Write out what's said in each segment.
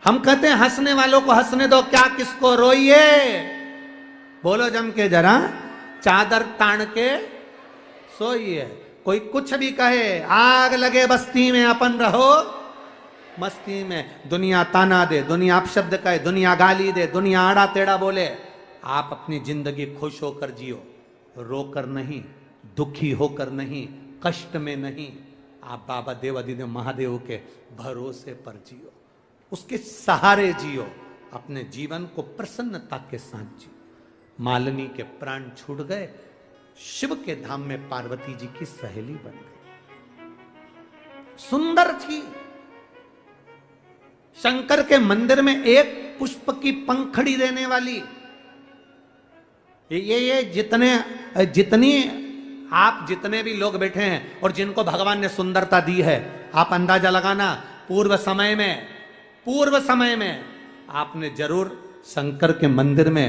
हम कहते हैं हंसने वालों को हंसने दो, क्या किसको रोइए। बोलो जम के जरा, चादर तान के सोइए। कोई कुछ भी कहे, आग लगे बस्ती में अपन रहो मस्ती में। दुनिया ताना दे, दुनिया अपशब्द कहे, दुनिया गाली दे, दुनिया आड़ा टेढ़ा बोले, आप अपनी जिंदगी खुश होकर जियो, रोकर नहीं, दुखी होकर नहीं, कष्ट में नहीं। आप बाबा देवादिदेव महादेव के भरोसे पर जियो, उसके सहारे जियो, अपने जीवन को प्रसन्नता के साथ जियो। मालिनी के प्राण छूट गए, शिव के धाम में पार्वती जी की सहेली बन गई। सुंदर थी। शंकर के मंदिर में एक पुष्प की पंखड़ी देने वाली, ये जितनी आप जितने भी लोग बैठे हैं और जिनको भगवान ने सुंदरता दी है, आप अंदाजा लगाना, पूर्व समय में आपने जरूर शंकर के मंदिर में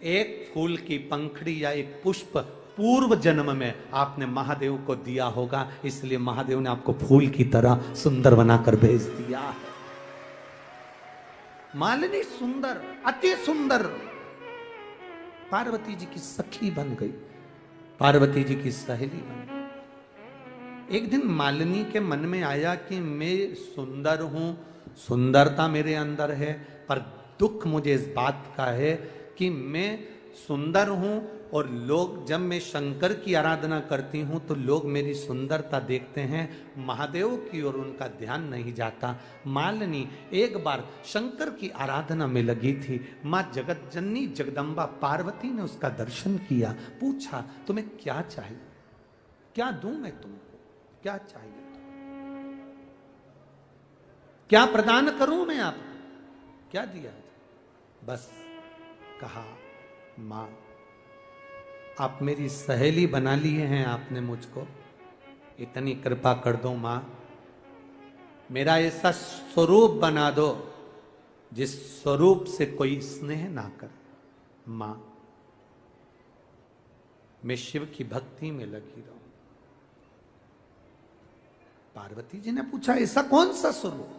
एक फूल की पंखड़ी या एक पुष्प पूर्व जन्म में आपने महादेव को दिया होगा, इसलिए महादेव ने आपको फूल की तरह सुंदर बनाकर भेज दिया। मालिनी सुंदर, अति सुंदर, पार्वती जी की सखी बन गई, पार्वती जी की सहेली बन गई। एक दिन मालिनी के मन में आया कि मैं सुंदर हूं, सुंदरता मेरे अंदर है, पर दुख मुझे इस बात का है कि मैं सुंदर हूं और लोग, जब मैं शंकर की आराधना करती हूं तो लोग मेरी सुंदरता देखते हैं, महादेव की ओर उनका ध्यान नहीं जाता। मालिनी एक बार शंकर की आराधना में लगी थी। मां जगत जननी जगदम्बा पार्वती ने उसका दर्शन किया, पूछा तुम्हें क्या चाहिए, क्या दूं मैं तुमको, क्या चाहिए, क्या प्रदान करूं मैं आपको, क्या दिया। बस कहा, मां आप मेरी सहेली बना लिए हैं आपने मुझको, इतनी कृपा कर दो मां, मेरा ऐसा स्वरूप बना दो जिस स्वरूप से कोई स्नेह ना करे। मां मैं शिव की भक्ति में लगी रहूं। पार्वती जी ने पूछा, ऐसा कौन सा स्वरूप,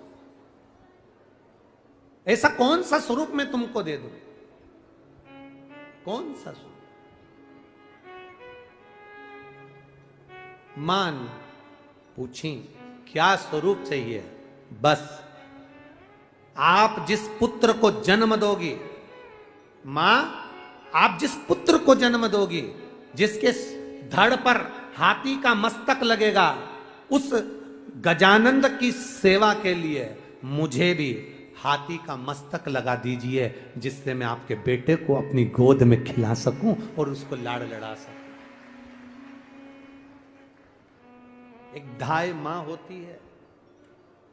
ऐसा कौन सा स्वरूप मैं तुमको दे दूं, कौन सा स्वरूप। मान पूछी, क्या स्वरूप चाहिए। बस आप जिस पुत्र को जन्म दोगी, मां आप जिस पुत्र को जन्म दोगी, जिसके धड़ पर हाथी का मस्तक लगेगा, उस गजानंद की सेवा के लिए मुझे भी हाथी का मस्तक लगा दीजिए, जिससे मैं आपके बेटे को अपनी गोद में खिला सकूं और उसको लाड़ लड़ा सकूं। एक धाय मां होती है,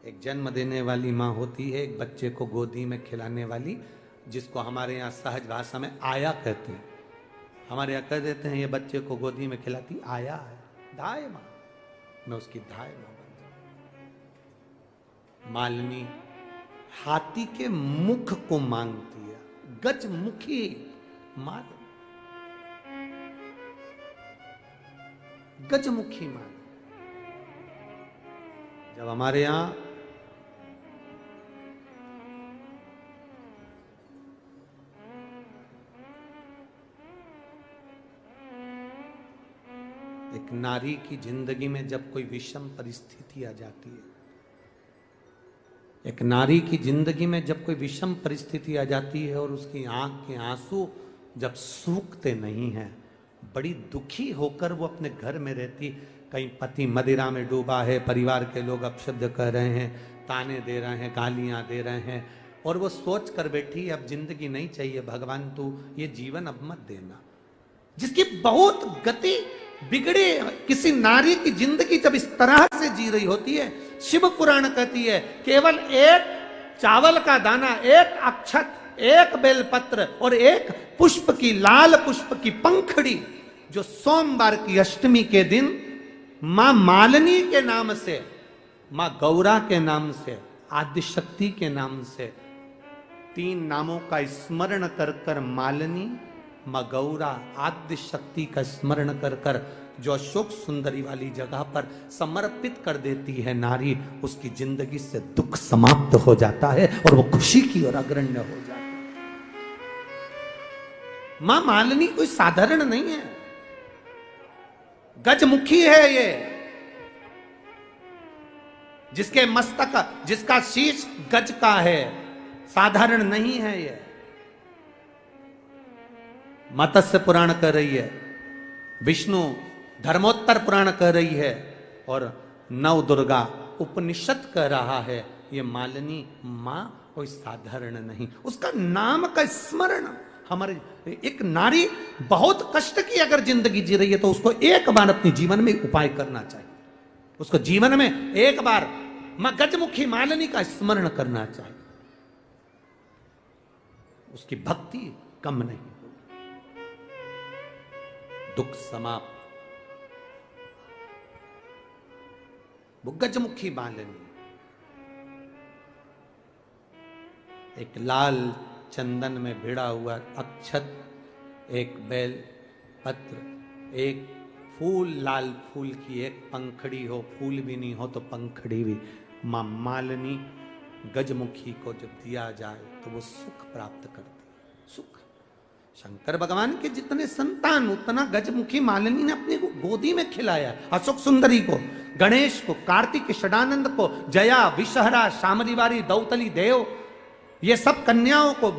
एक जन्म देने वाली मां होती है, एक बच्चे को गोदी में खिलाने वाली, जिसको हमारे यहाँ सहज भाषा में आया कहते हैं। हमारे यहाँ कह देते हैं ये बच्चे को गोदी में खिलाती आया है, धाय मां। मैं उसकी धाय मां बन जाऊं। मालिनी हाथी के मुख को मांगती है, गजमुखी मालिनी, गजमुखी मालिनी। जब हमारे यहां एक नारी की जिंदगी में जब कोई विषम परिस्थिति आ जाती है, एक नारी की जिंदगी में जब कोई विषम परिस्थिति आ जाती है और उसकी आंख के आंसू जब सूखते नहीं हैं, बड़ी दुखी होकर वो अपने घर में रहती, कहीं पति मदिरा में डूबा है, परिवार के लोग अपशब्द कह रहे हैं, ताने दे रहे हैं, गालियां दे रहे हैं, और वो सोच कर बैठी अब जिंदगी नहीं चाहिए भगवान, तू ये जीवन अब मत देना। जिसकी बहुत गति बिगड़ी किसी नारी की जिंदगी जब इस तरह से जी रही होती है, शिव पुराण कहती है केवल एक चावल का दाना, एक अक्षत, एक बेलपत्र और एक पुष्प की, लाल पुष्प की पंखड़ी, जो सोमवार की अष्टमी के दिन मां मालिनी के नाम से, मां गौरा के नाम से, आदिशक्ति के नाम से, 3 नामों का स्मरण कर कर, मालिनी, मां गौरा, आदिशक्ति का स्मरण कर कर जो अशोक सुंदरी वाली जगह पर समर्पित कर देती है नारी, उसकी जिंदगी से दुख समाप्त हो जाता है और वो खुशी की ओर अग्रण्य हो जाता है। मां मालिनी कोई साधारण नहीं है, गजमुखी है ये, जिसके मस्तक, जिसका शीश गज का है, साधारण नहीं है ये। मत्स्य पुराण कह रही है, विष्णु धर्मोत्तर पुराण कह रही है, और नव दुर्गा उपनिषद कह रहा है, ये मालिनी मां कोई साधारण नहीं। उसका नाम का स्मरण हमारे, एक नारी बहुत कष्ट की अगर जिंदगी जी रही है तो उसको एक बार अपने जीवन में उपाय करना चाहिए, उसको जीवन में एक बार मां गजमुखी मालिनी का स्मरण करना चाहिए, उसकी भक्ति कम नहीं, दुख समाप्त। वो गजमुखी मालिनी एक लाल चंदन में भिड़ा हुआ अक्षत, एक बेल पत्र, एक फूल, लाल फूल की एक पंखड़ी हो, फूल भी नहीं हो तो पंखड़ी भी, मां मालिनी गजमुखी को जब दिया जाए तो वो सुख प्राप्त करती है। सुख, शंकर भगवान के जितने संतान उतना गजमुखी मालिनी ने अपनी गोदी में खिलाया। अशोक सुंदरी को, गणेश को, कार्तिक षडानंद को, जया, विषहरा, शामरीवारी, दौतली देव, ये सब कन्याओं को